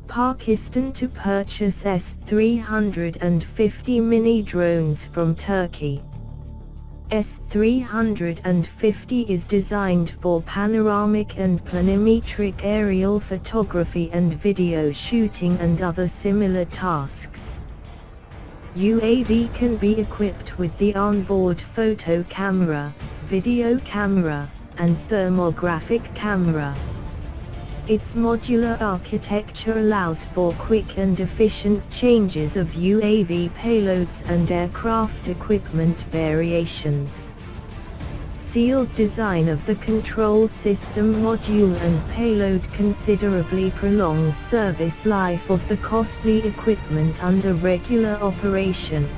Pakistan to purchase S-350 mini drones from Turkey. S-350 is designed for panoramic and planimetric aerial photography and video shooting and other similar tasks. UAV can be equipped with the onboard photo camera, video camera, and thermographic camera. Its modular architecture allows for quick and efficient changes of UAV payloads and aircraft equipment variations. Sealed design of the control system module and payload considerably prolongs service life of the costly equipment under regular operation.